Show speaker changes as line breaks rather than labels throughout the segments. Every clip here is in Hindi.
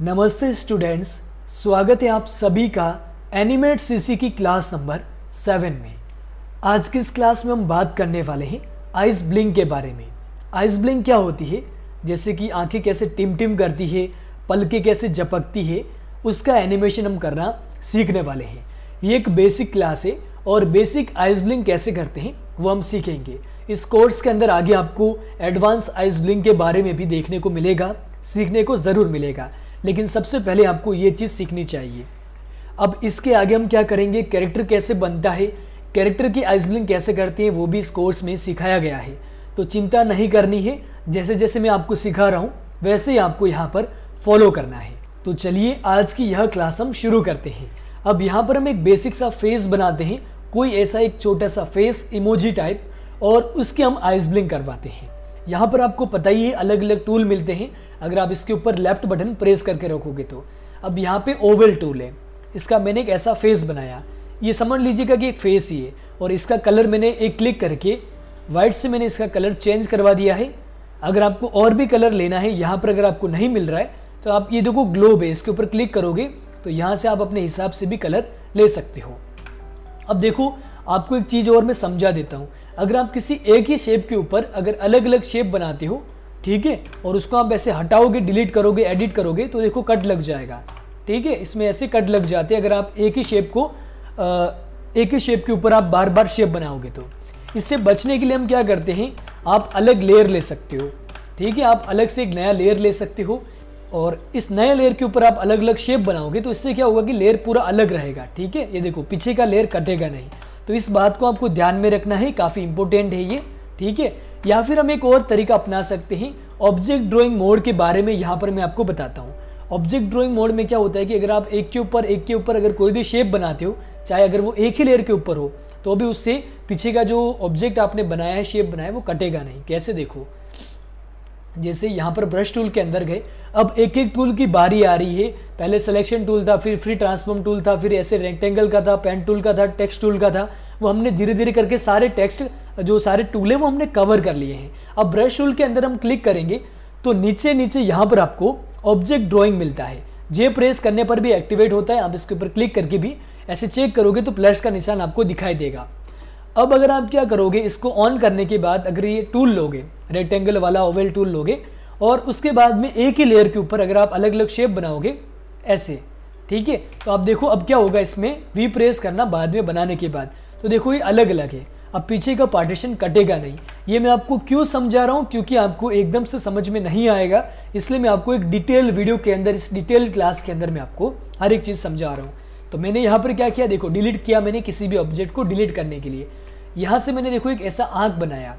नमस्ते स्टूडेंट्स, स्वागत है आप सभी का एनिमेट सीसी की क्लास नंबर 7 में। आज की इस क्लास में हम बात करने वाले हैं आइस ब्लिंक के बारे में। आइस ब्लिंक क्या होती है, जैसे कि आंखें कैसे टिम करती है, पलकें कैसे झपकती है, उसका एनिमेशन हम करना सीखने वाले हैं। ये एक बेसिक क्लास है और बेसिक आइस ब्लिंक कैसे करते हैं वो हम सीखेंगे। इस कोर्स के अंदर आगे आपको एडवांस आइस ब्लिंक के बारे में भी देखने को मिलेगा, सीखने को ज़रूर मिलेगा, लेकिन सबसे पहले आपको ये चीज़ सीखनी चाहिए। अब इसके आगे हम क्या करेंगे, कैरेक्टर कैसे बनता है, कैरेक्टर की आइस ब्लिंक कैसे करते हैं वो भी इस कोर्स में सिखाया गया है। तो चिंता नहीं करनी है, जैसे जैसे मैं आपको सिखा रहा हूँ वैसे ही आपको यहाँ पर फॉलो करना है। तो चलिए आज की यह क्लास हम शुरू करते हैं। अब यहाँ पर हम एक बेसिक सा फेस बनाते हैं, कोई ऐसा एक छोटा सा फेस इमोजी टाइप, और उसके हम आइस ब्लिंक करवाते हैं। यहाँ पर आपको पता ही है अलग अलग टूल मिलते हैं, अगर आप इसके ऊपर लेफ्ट बटन प्रेस करके रखोगे तो। अब यहाँ पे ओवल टूल है, इसका मैंने एक ऐसा फेस बनाया, ये समझ लीजिएगा कि एक फेस ही है, और इसका कलर मैंने एक क्लिक करके वाइट से मैंने इसका कलर चेंज करवा दिया है। अगर आपको और भी कलर लेना है, यहाँ पर अगर आपको नहीं मिल रहा है तो आप ये देखो ग्लोब है, इसके ऊपर क्लिक करोगे तो यहाँ से आप अपने हिसाब से भी कलर ले सकते हो। अब देखो आपको एक चीज़ और मैं समझा देता हूँ। अगर आप किसी एक ही शेप के ऊपर अगर अलग अलग शेप बनाते हो, ठीक है, और उसको आप ऐसे हटाओगे, डिलीट करोगे, एडिट करोगे तो देखो कट लग जाएगा, ठीक है। इसमें ऐसे कट लग जाते हैं अगर आप एक ही शेप को एक ही शेप के ऊपर आप बार बार शेप बनाओगे तो। इससे बचने के लिए हम क्या करते हैं, आप अलग लेयर ले सकते हो, ठीक है, आप अलग से एक नया लेयर ले सकते हो, और इस नए लेयर के ऊपर आप अलग अलग शेप बनाओगे तो इससे क्या होगा कि लेयर पूरा अलग रहेगा, ठीक है। ये देखो पीछे का लेयर कटेगा नहीं, तो इस बात को आपको ध्यान में रखना है, काफ़ी इंपॉर्टेंट है ये, ठीक है। या फिर हम एक और तरीका अपना सकते हैं, ऑब्जेक्ट ड्राइंग मोड के बारे में यहाँ पर मैं आपको बताता हूँ। ऑब्जेक्ट ड्राइंग मोड में क्या होता है कि अगर आप एक के ऊपर अगर कोई भी शेप बनाते हो, चाहे अगर वो एक ही लेयर के ऊपर हो, तो भी उससे पीछे का जो ऑब्जेक्ट आपने बनाया है, शेप बनाया है, वो कटेगा नहीं। कैसे देखो, जैसे यहाँ पर ब्रश टूल के अंदर गए, अब एक एक टूल की बारी आ रही है। पहले सिलेक्शन टूल था, फिर फ्री ट्रांसफॉर्म टूल था, फिर ऐसे रेक्टेंगल का था, पेन टूल का था, टेक्स्ट टूल का था। वो हमने धीरे धीरे करके सारे टेक्स्ट जो सारे टूल है वो हमने कवर कर लिए हैं। अब ब्रश टूल के अंदर हम क्लिक करेंगे तो नीचे नीचे यहाँ पर आपको ऑब्जेक्ट ड्राइंग मिलता है, जे प्रेस करने पर भी एक्टिवेट होता है। आप इसके ऊपर क्लिक करके भी ऐसे चेक करोगे तो प्लस का निशान आपको दिखाई देगा। अब अगर आप क्या करोगे, इसको ऑन करने के बाद अगर ये टूल लोगे, रेक्टेंगल वाला ओवल टूल लोगे, और उसके बाद में एक ही लेयर के ऊपर अगर आप अलग अलग शेप बनाओगे ऐसे, ठीक है, तो आप देखो अब क्या होगा, इसमें वी प्रेस करना बाद में बनाने के बाद, तो देखो ये अलग अलग है। अब पीछे का पार्टीशन कटेगा नहीं। ये मैं आपको क्यों समझा रहा हूँ, क्योंकि आपको एकदम से समझ में नहीं आएगा, इसलिए मैं आपको एक डिटेल वीडियो के अंदर, इस डिटेल क्लास के अंदर मैं आपको हर एक चीज़ समझा रहा हूँ। तो मैंने यहाँ पर क्या किया, देखो डिलीट किया मैंने किसी भी ऑब्जेक्ट को डिलीट करने के लिए। यहाँ से मैंने देखो एक ऐसा आँख बनाया,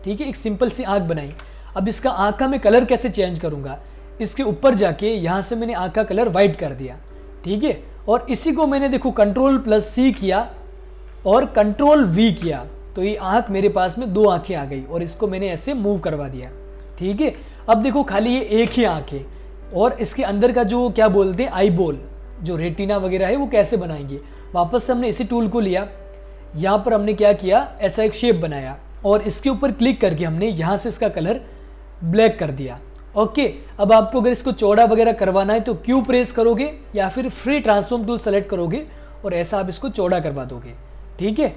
ठीक है, एक सिंपल सी आँख बनाई। अब इसका आँख का मैं कलर कैसे चेंज करूँगा, इसके ऊपर जाके यहाँ से मैंने आँख का कलर वाइट कर दिया, ठीक है, और इसी को मैंने देखो Ctrl+C किया और Ctrl+V किया, तो ये आँख मेरे पास में दो आँखें आ गई, और इसको मैंने ऐसे मूव करवा दिया, ठीक है। अब देखो खाली ये एक ही आँख है, और इसके अंदर का जो क्या बोलते हैं आई बॉल, जो रेटिना वगैरह है, वो कैसे बनाएंगे। वापस से हमने इसी टूल को लिया, यहाँ पर हमने क्या किया, ऐसा एक शेप बनाया, और इसके ऊपर क्लिक करके हमने यहाँ से इसका कलर ब्लैक कर दिया। ओके, अब आपको अगर इसको चौड़ा वगैरह करवाना है तो क्यू प्रेस करोगे या फिर फ्री ट्रांसफॉर्म टूल सेलेक्ट करोगे और ऐसा आप इसको चौड़ा करवा दोगे, ठीक है।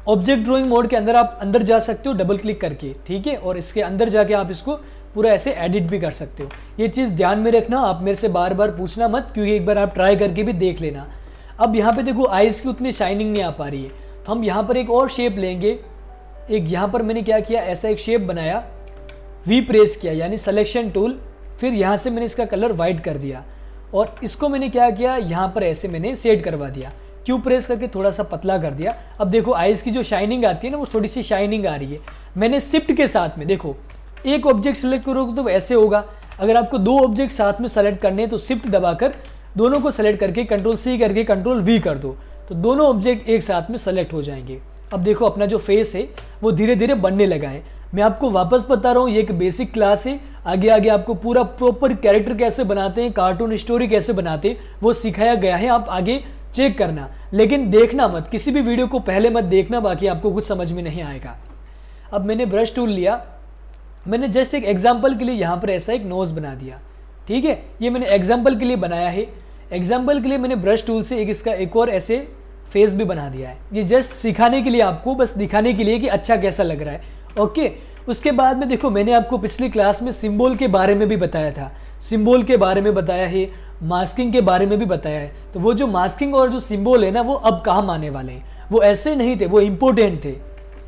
ऑब्जेक्ट ड्राइंग मोड के अंदर आप अंदर जा सकते हो डबल क्लिक करके, ठीक है, और इसके अंदर जाके आप इसको पूरा ऐसे एडिट भी कर सकते हो। ये चीज़ ध्यान में रखना, आप मेरे से बार बार पूछना मत, क्योंकि एक बार आप ट्राई करके भी देख लेना। अब यहाँ पे देखो आइज़ की उतनी शाइनिंग नहीं आ पा रही है, तो हम यहाँ पर एक और शेप लेंगे। एक यहाँ पर मैंने क्या किया, ऐसा एक शेप बनाया, वी प्रेस किया यानी सिलेक्शन टूल, फिर यहाँ से मैंने इसका कलर वाइट कर दिया, और इसको मैंने क्या किया, यहाँ पर ऐसे मैंने सेट करवा दिया, क्यू प्रेस करके थोड़ा सा पतला कर दिया। अब देखो आइज़ की जो शाइनिंग आती है ना, वो थोड़ी सी शाइनिंग आ रही है। मैंने शिफ्ट के साथ में देखो एक ऑब्जेक्ट सेलेक्ट करोगे तो ऐसे होगा। अगर आपको दो ऑब्जेक्ट साथ में सेलेक्ट करने हैं तो शिफ्ट दबाकर दोनों को सेलेक्ट करके Ctrl+C करके Ctrl+V कर दो, तो दोनों ऑब्जेक्ट एक साथ में सेलेक्ट हो जाएंगे। अब देखो अपना जो फेस है वो धीरे धीरे बनने लगा है। मैं आपको वापस बता रहा हूँ, ये एक बेसिक क्लास है, आगे आगे आपको पूरा प्रॉपर कैरेक्टर कैसे बनाते हैं, कार्टून स्टोरी कैसे बनाते हैं, वो सिखाया गया है। आप आगे चेक करना, लेकिन देखना मत, किसी भी वीडियो को पहले मत देखना, बाकी आपको कुछ समझ में नहीं आएगा। अब मैंने ब्रश टूल लिया, मैंने जस्ट एक एग्जांपल के लिए यहाँ पर ऐसा एक नोज बना दिया, ठीक है, ये मैंने एग्जाम्पल के लिए बनाया है। एग्जाम्पल के लिए मैंने ब्रश टूल से एक और ऐसे फेस भी बना दिया है। ये जस्ट सिखाने के लिए, आपको बस दिखाने के लिए कि अच्छा कैसा लग रहा है। ओके, उसके बाद में देखो मैंने आपको पिछली क्लास में सिंबल के बारे में भी बताया था, सिंबल के बारे में बताया है, मास्किंग के बारे में भी बताया है। तो वो जो मास्किंग और जो सिंबल है ना, वो अब काम आने वाले हैं, वो ऐसे नहीं थे, वो इम्पोर्टेंट थे।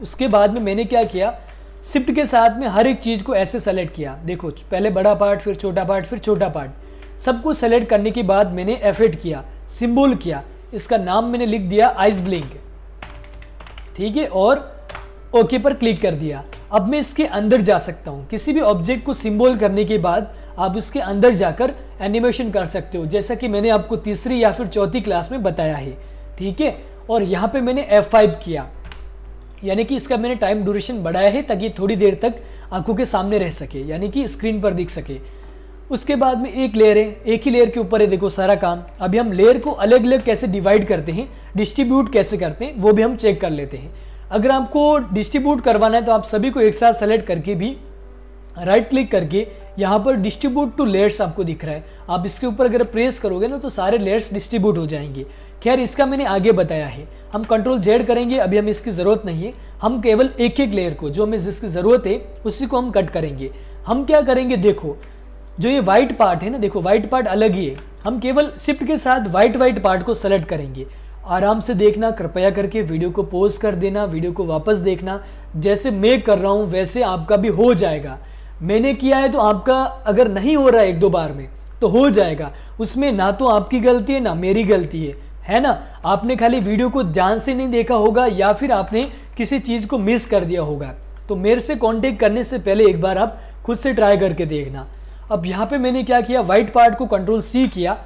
उसके बाद में मैंने क्या किया, शिफ्ट के साथ में हर एक चीज़ को ऐसे सेलेक्ट किया। देखो पहले बड़ा पार्ट, फिर छोटा पार्ट, फिर छोटा पार्ट, सबको सेलेक्ट करने के बाद मैंने एफेक्ट किया, सिंबल किया, इसका नाम मैंने लिख दिया आइस ब्लिंक, ठीक है, और ओके पर क्लिक कर दिया। अब मैं इसके अंदर जा सकता हूँ। किसी भी ऑब्जेक्ट को सिंबल करने के बाद आप उसके अंदर जाकर एनिमेशन कर सकते हो, जैसा कि मैंने आपको तीसरी या फिर चौथी क्लास में बताया है, ठीक है। और यहाँ पे मैंने F5 किया, यानी कि इसका मैंने टाइम ड्यूरेशन बढ़ाया है ताकि थोड़ी देर तक आंखों के सामने रह सके, यानी कि स्क्रीन पर दिख सके। उसके बाद में एक लेयर है, एक ही लेयर के ऊपर है देखो सारा काम। अभी हम लेयर को अलग अलग कैसे डिवाइड करते हैं, डिस्ट्रीब्यूट कैसे करते हैं, वो भी हम चेक कर लेते हैं। अगर आपको डिस्ट्रीब्यूट करवाना है तो आप सभी को एक साथ सेलेक्ट करके भी राइट क्लिक करके यहाँ पर डिस्ट्रीब्यूट टू लेयर्स आपको दिख रहा है, आप इसके ऊपर अगर प्रेस करोगे ना तो सारे लेयर्स डिस्ट्रीब्यूट हो जाएंगे। खैर इसका मैंने आगे बताया है, हम Ctrl Z करेंगे, अभी हमें इसकी ज़रूरत नहीं है। हम केवल एक एक लेयर को, जो हमें जिसकी ज़रूरत है उसी को हम कट करेंगे। हम क्या करेंगे, देखो जो ये वाइट पार्ट है ना, देखो वाइट पार्ट अलग ही है, हम केवल शिफ्ट के साथ वाइट पार्ट को सेलेक्ट करेंगे। आराम से देखना, कृपया करके वीडियो को पॉज कर देना, वीडियो को वापस देखना। जैसे मैं कर रहा हूँ वैसे आपका भी हो जाएगा। मैंने किया है तो आपका अगर नहीं हो रहा है एक दो बार में तो हो जाएगा, उसमें ना तो आपकी गलती है ना मेरी गलती है ना। आपने खाली वीडियो को ध्यान से नहीं देखा होगा या फिर आपने किसी चीज़ को मिस कर दिया होगा। तो मेरे से कांटेक्ट करने से पहले एक बार आप खुद से ट्राई करके देखना। अब यहाँ पे मैंने क्या किया, वाइट पार्ट को Ctrl+C किया,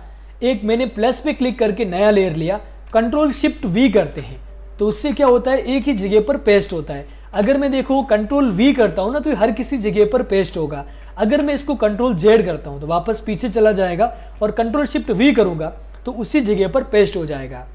एक मैंने प्लस पे क्लिक करके नया लेयर लिया, Ctrl+Shift+V करते हैं तो उससे क्या होता है, एक ही जगह पर पेस्ट होता है। अगर मैं देखो Ctrl+V करता हूँ ना तो हर किसी जगह पर पेस्ट होगा। अगर मैं इसको Ctrl+Z करता हूँ तो वापस पीछे चला जाएगा, और Ctrl+Shift+V करूँगा तो उसी जगह पर पेस्ट हो जाएगा।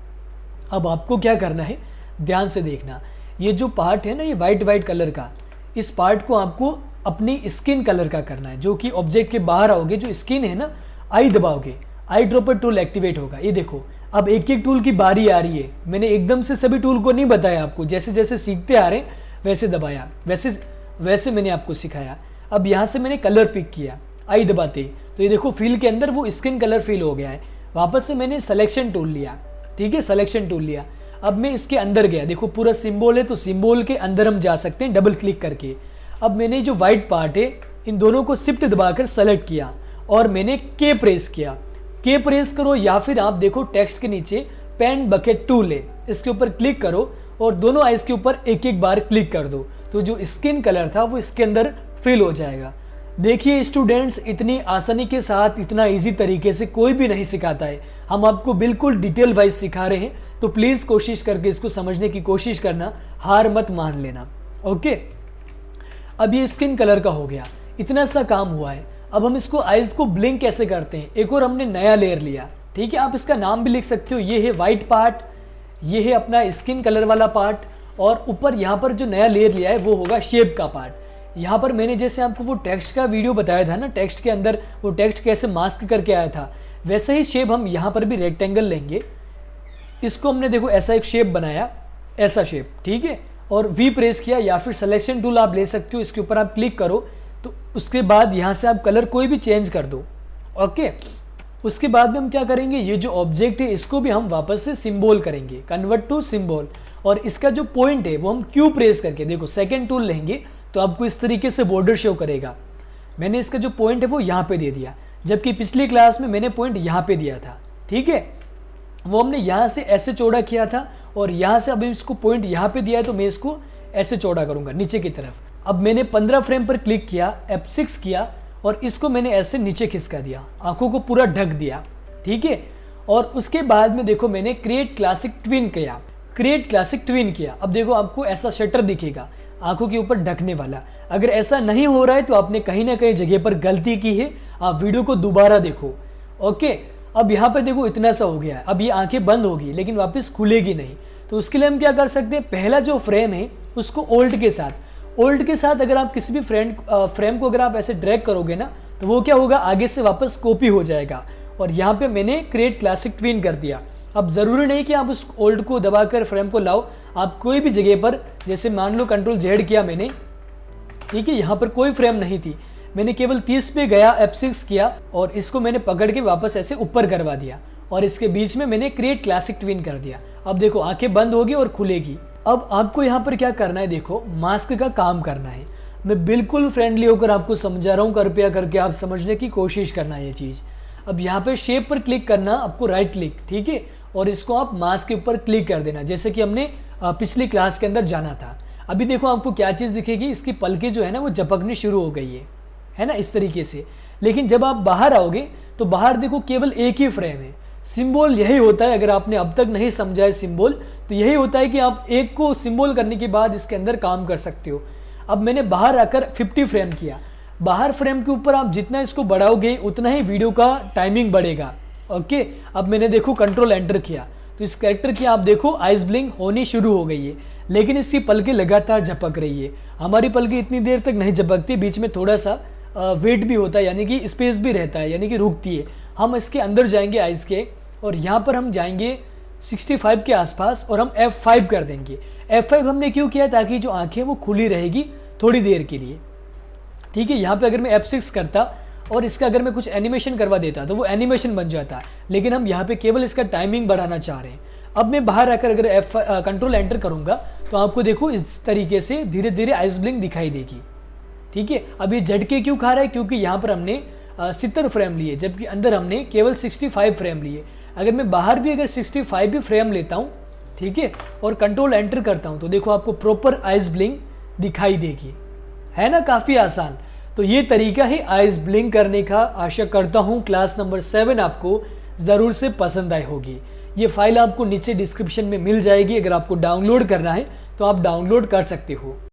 अब आपको क्या करना है, ध्यान से देखना, ये जो पार्ट है ना, ये वाइट कलर का, इस पार्ट को आपको अपनी स्किन कलर का करना है, जो कि ऑब्जेक्ट के बाहर आओगे, जो स्किन है ना, आई दबाओगे, आई ड्रॉपर टूल एक्टिवेट होगा। ये देखो अब एक एक टूल की बारी आ रही है। मैंने एकदम से सभी टूल को नहीं बताया आपको, जैसे जैसे सीखते आ रहे हैं वैसे दबाया, वैसे मैंने आपको सिखाया। अब यहाँ से मैंने कलर पिक किया, आई दबाते तो ये देखो फिल के अंदर वो स्किन कलर फिल हो गया है। वापस से मैंने सिलेक्शन टूल लिया, ठीक है, सिलेक्शन टूल लिया। अब मैं इसके अंदर गया, देखो पूरा सिंबल है तो सिंबल के अंदर हम जा सकते हैं डबल क्लिक करके। अब मैंने जो वाइट पार्ट है इन दोनों को शिफ्ट दबाकर सेलेक्ट किया और मैंने के प्रेस किया। के प्रेस करो या फिर आप देखो टेक्स्ट के नीचे पेन बकेट टूल है, इसके ऊपर क्लिक करो और दोनों आइज के ऊपर एक एक बार क्लिक कर दो तो जो स्किन कलर था वो इसके अंदर फिल हो जाएगा। देखिए स्टूडेंट्स, इतनी आसानी के साथ, इतना इजी तरीके से कोई भी नहीं सिखाता है। हम आपको बिल्कुल डिटेल वाइज सिखा रहे हैं, तो प्लीज़ कोशिश करके इसको समझने की कोशिश करना, हार मत मान लेना। ओके, अब ये स्किन कलर का हो गया, इतना सा काम हुआ है। अब हम इसको आइज को ब्लिंक कैसे करते हैं, एक और हमने नया लेयर लिया, ठीक है, आप इसका नाम भी लिख सकते हो। ये है वाइट पार्ट, ये है अपना स्किन कलर वाला पार्ट, और ऊपर यहाँ पर जो नया लेयर लिया है वो होगा शेप का पार्ट। यहाँ पर मैंने जैसे आपको वो टेक्स्ट का वीडियो बताया था ना, टेक्स्ट के अंदर वो टेक्स्ट कैसे मास्क करके आया था, वैसे ही शेप हम यहाँ पर भी रेक्टेंगल लेंगे। इसको हमने देखो ऐसा एक शेप बनाया, ऐसा शेप, ठीक है, और वी प्रेस किया या फिर सिलेक्शन टूल आप ले सकते हो, इसके ऊपर आप क्लिक करो तो उसके बाद यहाँ से आप कलर कोई भी चेंज कर दो। ओके, उसके बाद में हम क्या करेंगे, ये जो ऑब्जेक्ट है इसको भी हम वापस से सिंबल करेंगे, कन्वर्ट टू सिंबल, और इसका जो पॉइंट है वो हम क्यू प्रेस करके देखो सेकेंड टूल लेंगे तो आपको इस तरीके से बॉर्डर शो करेगा। मैंने इसका जो पॉइंट है वो यहाँ पे दे दिया, जबकि पिछली क्लास में मैंने पॉइंट यहाँ पे दिया था, ठीक है, वो हमने यहाँ से ऐसे चौड़ा किया था और यहाँ से अभी इसको पॉइंट यहाँ पे दिया है तो मैं इसको ऐसे चौड़ा करूँगा नीचे की तरफ। अब मैंने 15 फ्रेम पर क्लिक किया, F6 किया और इसको मैंने ऐसे नीचे खिसका दिया, आंखों को पूरा ढक दिया, ठीक है। और उसके बाद में देखो मैंने क्रिएट क्लासिक ट्विन किया, क्रिएट क्लासिक ट्विन किया। अब देखो आपको ऐसा शटर दिखेगा आंखों के ऊपर ढकने वाला। अगर ऐसा नहीं हो रहा है तो आपने कहीं ना कहीं जगह पर गलती की है, आप वीडियो को दोबारा देखो। ओके, अब यहाँ पर देखो इतना सा हो गया है, अब ये आंखें बंद होगी लेकिन वापस खुलेगी नहीं। तो उसके लिए हम क्या कर सकते हैं, पहला जो फ्रेम है उसको ओल्ट के साथ अगर आप किसी भी फ्रेम को अगर आप ऐसे ड्रैग करोगे ना तो वो क्या होगा, आगे से वापस कॉपी हो जाएगा। और यहाँ पे मैंने क्रिएट क्लासिक ट्विन कर दिया। अब ज़रूरी नहीं कि आप उस ओल्ड को दबाकर फ्रेम को लाओ, आप कोई भी जगह पर, जैसे मान लो कंट्रोल जेड किया मैंने, ठीक है, यहाँ पर कोई फ्रेम नहीं थी, मैंने केवल 30 पे गया, F6 किया और इसको मैंने पकड़ के वापस ऐसे ऊपर करवा दिया और इसके बीच में मैंने क्रिएट क्लासिक ट्विन कर दिया। अब देखो आंखें बंद होगी और खुलेगी। अब आपको यहाँ पर क्या करना है, देखो मास्क का काम करना है। मैं बिल्कुल फ्रेंडली होकर आपको समझा रहा हूँ, कृपया करके आप समझने की कोशिश करना है ये चीज़। अब यहाँ पे शेप पर क्लिक करना, आपको राइट क्लिक, ठीक है, और इसको आप मास्क के ऊपर क्लिक कर देना, जैसे कि हमने पिछली क्लास के अंदर जाना था। अभी देखो आपको क्या चीज़ दिखेगी, इसकी पलकें जो है ना वो झपकनी शुरू हो गई है ना, इस तरीके से। लेकिन जब आप बाहर आओगे तो बाहर देखो केवल एक ही फ्रेम है। सिंबल यही होता है, अगर आपने अब तक नहीं समझा है सिंबल, तो यही होता है कि आप एक को सिंबल करने के बाद इसके अंदर काम कर सकते हो। अब मैंने बाहर आकर 50 फ्रेम किया। बाहर फ्रेम के ऊपर आप जितना इसको बढ़ाओगे उतना ही वीडियो का टाइमिंग बढ़ेगा। ओके, अब मैंने देखो कंट्रोल एंटर किया तो इस कैरेक्टर की आप देखो आइज ब्लिंक होनी शुरू हो गई है, लेकिन इसकी पलकें लगातार झपक रही है। हमारी पलकें इतनी देर तक नहीं झपकती, बीच में थोड़ा सा वेट भी होता है, यानी कि स्पेस भी रहता है, यानी कि रुकती है। हम इसके अंदर जाएंगे आइज के, और यहाँ पर हम जाएंगे 65 के आसपास और हम F5 कर देंगे। F5 हमने क्यों किया, ताकि जो आंखें वो खुली रहेगी थोड़ी देर के लिए, ठीक है। यहाँ पे अगर मैं F6 करता और इसका अगर मैं कुछ एनिमेशन करवा देता तो वो एनिमेशन बन जाता, लेकिन हम यहाँ पे केवल इसका टाइमिंग बढ़ाना चाह रहे हैं। अब मैं बाहर आकर अगर कंट्रोल एंटर करूँगा तो आपको देखो इस तरीके से धीरे धीरे आइस ब्लिंक दिखाई देगी, ठीक है। अब ये झटके क्यों खा रहा है, क्योंकि यहाँ पर हमने 70 फ्रेम लिए, जबकि अंदर हमने केवल 65 फ्रेम लिए। अगर मैं बाहर भी अगर 65 भी फ्रेम लेता हूँ, ठीक है, और कंट्रोल एंटर करता हूँ, तो देखो आपको प्रॉपर आइस ब्लिंक दिखाई देगी, है ना, काफ़ी आसान। तो ये तरीका है आइस ब्लिंक करने का। आशा करता हूँ क्लास नंबर 7 आपको ज़रूर से पसंद आई होगी। ये फाइल आपको नीचे डिस्क्रिप्शन में मिल जाएगी, अगर आपको डाउनलोड करना है तो आप डाउनलोड कर सकते हो।